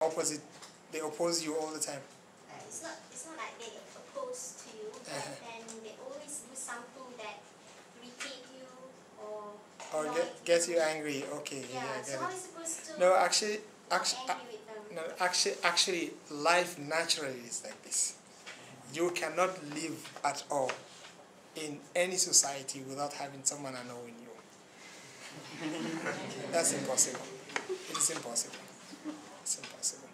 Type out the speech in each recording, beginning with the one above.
opposite, they oppose you all the time? It's not like they oppose to you, but then they always do something that irritate you or get you angry. Okay, yeah, I get so how are it. you supposed to No, actually, angry with them? no, actually, life naturally is like this. You cannot live at all in any society without having someone annoying you. That's impossible. It is impossible. It's impossible.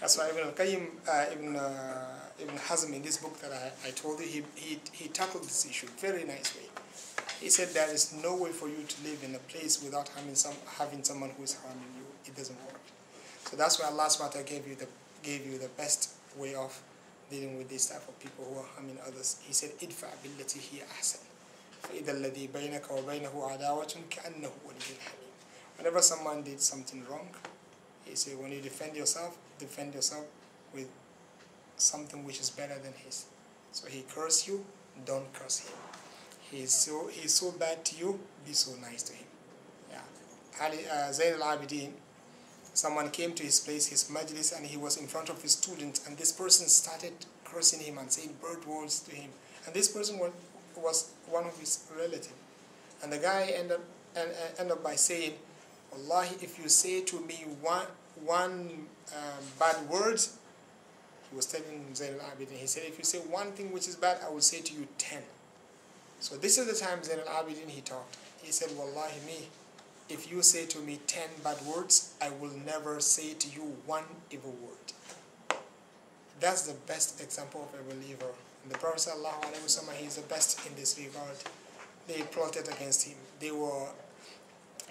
That's why Ibn al-Qayyim, Ibn Hazm, in this book that I told you, he tackled this issue very nice way. He said there is no way for you to live in a place without having someone who is harming you. It doesn't work. So that's why Allah SWT gave you the best way of dealing with this type of people who are harming others. He said, "Idfa billati hiya ahsan. فإذا الذي بينك وبينه عداوة كأنه ولي حميم." Whenever someone did something wrong, he said, when you defend yourself with something which is better than his. So he curse you, don't curse him. He's so bad to you, be so nice to him. Yeah. Zayn al-Abidin, someone came to his place, his majlis, and he was in front of his students, and this person started cursing him and saying bad words to him. And this person was one of his relatives. And the guy ended up by saying, "Wallahi, if you say to me one bad word," he was telling Zayn al-Abidin, he said, "if you say one thing which is bad, I will say to you 10. So this is the time Zayn al-Abidin, he talked. He said, "Wallahi, me, if you say to me 10 bad words, I will never say to you one evil word." That's the best example of a believer. And the Prophet ﷺ, he is the best in this regard. They plotted against him. They were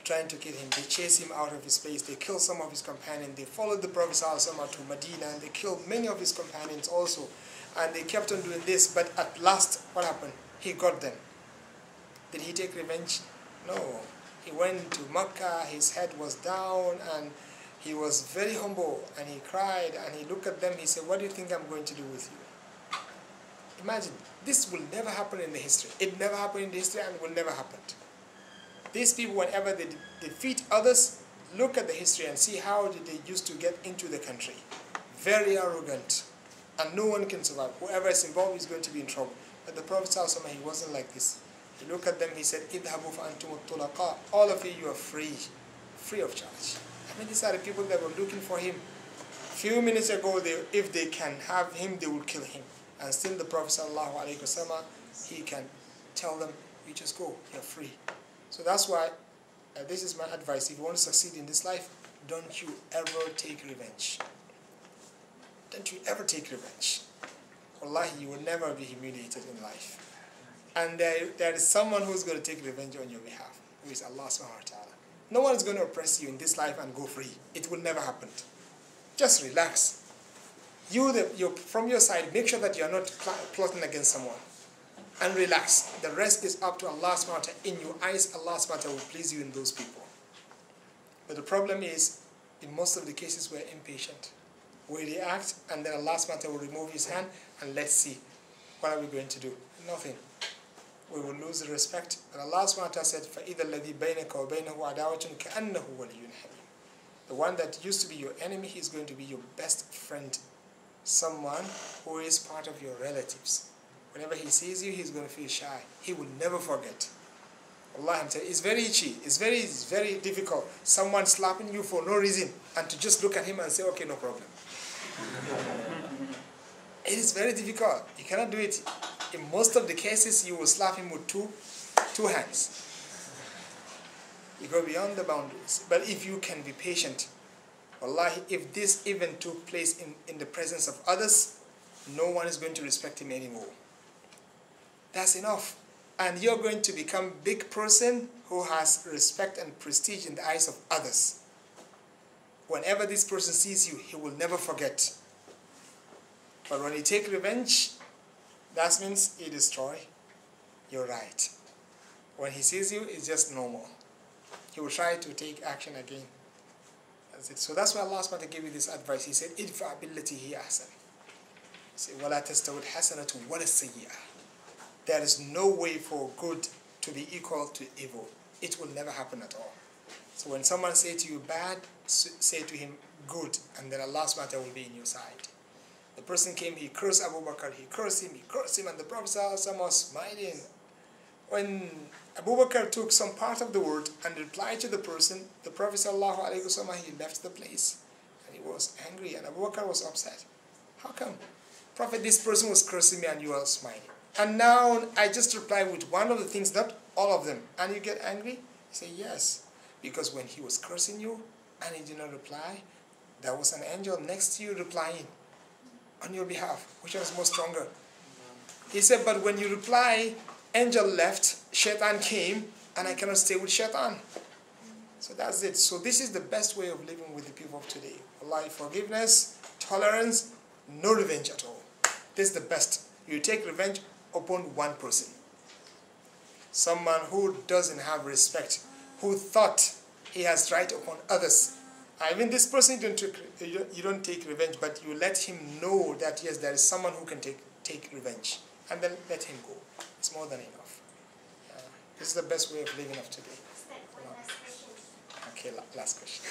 trying to kill him. They chased him out of his place. They killed some of his companions. They followed the Prophet ﷺ to Medina, and they killed many of his companions also. And they kept on doing this, but at last, what happened? He got them. Did he take revenge? No. He went to Mecca, his head was down, and he was very humble, and he cried, and he looked at them, he said, "What do you think I'm going to do with you?" Imagine, this will never happen in the history. It never happened in the history and will never happen. These people, whenever they defeat others, look at the history and see how did they used to get into the country. Very arrogant, and no one can survive. Whoever is involved is going to be in trouble. But the Prophet ﷺ, he wasn't like this. He looked at them, he said, "Idhabu fa'antum at-tulaqa." All of you are free of charge. I mean, these are the people that were looking for him. Few minutes ago, if they can have him, they will kill him. And still the Prophet ﷺ, he can tell them, "You just go, you're free." So that's why, this is my advice. If you want to succeed in this life, don't you ever take revenge. Don't you ever take revenge. Wallahi, you will never be humiliated in life. And there is someone who is going to take revenge on your behalf, who is Allah subhanahu wa ta'ala. No one is going to oppress you in this life and go free. It will never happen. Just relax. From your side, make sure that you are not plotting against someone. And relax. The rest is up to Allah subhanahu wa ta'ala. In your eyes, Allah subhanahu wa ta'ala will please you in those people. But the problem is, in most of the cases, we're impatient. We react, and then Allah subhanahu wa ta'ala will remove his hand, and let's see, what are we going to do? Nothing. We will lose the respect. But Allah subhanahu wa ta'ala said, فَإِذَا الَّذِي بَيْنَكَ وَبَيْنَهُ عَدَاوَةٌ كَأَنَّهُ وَلِيٌّ حَمِيمٌ. The one that used to be your enemy, he's going to be your best friend. Someone who is part of your relatives. Whenever he sees you, he's going to feel shy. He will never forget. Allah, I'm telling you, it's very itchy. It's very difficult. Someone slapping you for no reason, and to just look at him and say, "Okay, no problem." It is very difficult. You cannot do it. In most of the cases, you will slap him with two hands. You go beyond the boundaries. But if you can be patient, wallahi, if this even took place in the presence of others, no one is going to respect him anymore. That's enough. And you're going to become a big person who has respect and prestige in the eyes of others. Whenever this person sees you, he will never forget. But when you take revenge, that means you destroy your right. When he sees you, it's just normal. He will try to take action again. That's it. So that's why Allah SWT gave you this advice. He said, "Idfa billati hiya ahsan." He said, "Wala tastawil hasanatu wala sayyi'ah." There is no way for good to be equal to evil. It will never happen at all. So when someone says to you bad, say to him good, and then Allah's matter will be in your side. The person came, he cursed Abu Bakr, he cursed him, and the Prophet was smiling. When Abu Bakr took some part of the word and replied to the person, the Prophet ﷺ, he left the place and he was angry, and Abu Bakr was upset. How come? Prophet, this person was cursing me and you are smiling. And now I just reply with one of the things, not all of them, and you get angry? He said, yes. Because when he was cursing you and he did not reply, there was an angel next to you replying on your behalf. Which one is more stronger? He said, but when you reply, angel left, shaitan came, and I cannot stay with shaitan. So that's it. So this is the best way of living with the people of today. Allah, forgiveness, tolerance, no revenge at all. This is the best. You take revenge upon one person. Someone who doesn't have respect, who thought he has right upon others. I mean, this person you don't take revenge, but you let him know that yes, there is someone who can take revenge, and then let him go. It's more than enough. This is the best way of living of today. Last question. Okay, last question.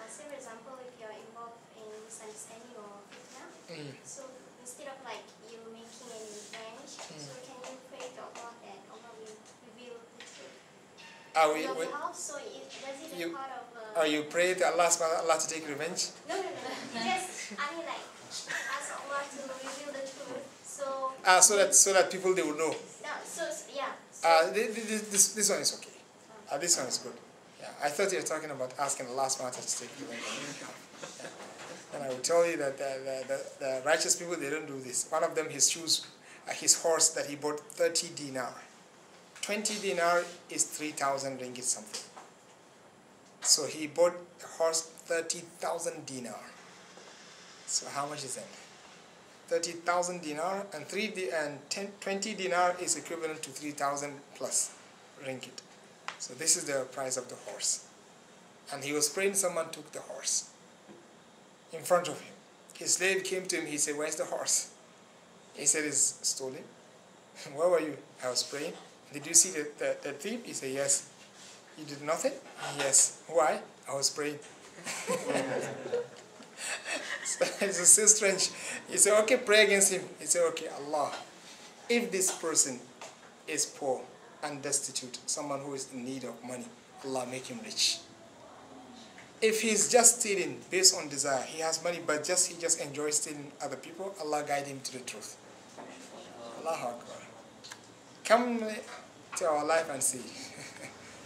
Say for example, if you're involved in misunderstanding or fitna, so instead of like you making any revenge, so can you pray to Allah that Allah will reveal the truth? So does it part of you pray to Allah to take revenge? No. Just, I mean, like, ask Allah to reveal the truth. So that people, they will know. No, yeah. This one is okay. This one is good. Yeah, I thought you were talking about asking Allah to take revenge. Yeah. And I will tell you that the righteous people, they don't do this. One of them, his shoes, his horse that he bought 30 dinar. 20 dinar is 3,000 ringgit something. So he bought a horse 30,000 dinar. So how much is that? 30,000 dinar and 20 dinar is equivalent to 3,000 plus ringgit. So this is the price of the horse. And he was praying, someone took the horse in front of him. His slave came to him, he said, where's the horse? He said, it's stolen. Where were you? I was praying. Did you see the thief? He said, yes. You did nothing? Yes. Why? I was praying. So it's so strange. He said, okay, pray against him. He said, okay, Allah, if this person is poor and destitute, someone who is in need of money, Allah, make him rich. If he's just stealing based on desire, he has money, but he just enjoys stealing other people, Allah guide him to the truth. Allahu Akbar. Come to our life and see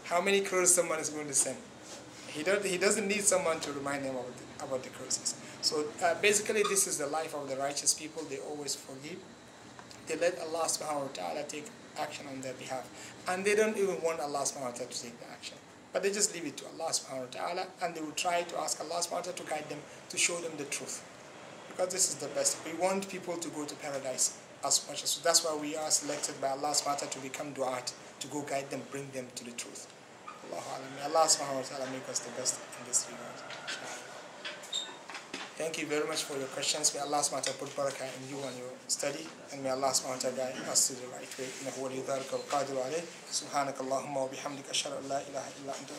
how many curses someone is going to send. He doesn't need someone to remind him about the curses. So basically, this is the life of the righteous people. They always forgive. They let Allah subhanahu wa ta'ala take action on their behalf. And they don't even want Allah subhanahu wa ta'ala to take the action. But they just leave it to Allah subhanahu wa ta'ala, and they will try to ask Allah subhanahu wa ta'ala to guide them, to show them the truth. Because this is the best. We want people to go to paradise as much as. That's why we are selected by Allah subhanahu wa ta'ala to become du'at, to go guide them, bring them to the truth. Allah subhanahu wa ta'ala make us the best in this regard. Thank you very much for your questions. May Allah subhanahu wa ta'ala put barakah in you and your study, and may Allah subhanahu wa ta'ala guide us to the right way. إنه ولي ذلك والقادر عليه. سبحانك اللهم وبحمدك أشهد أن لا إله إلا أنت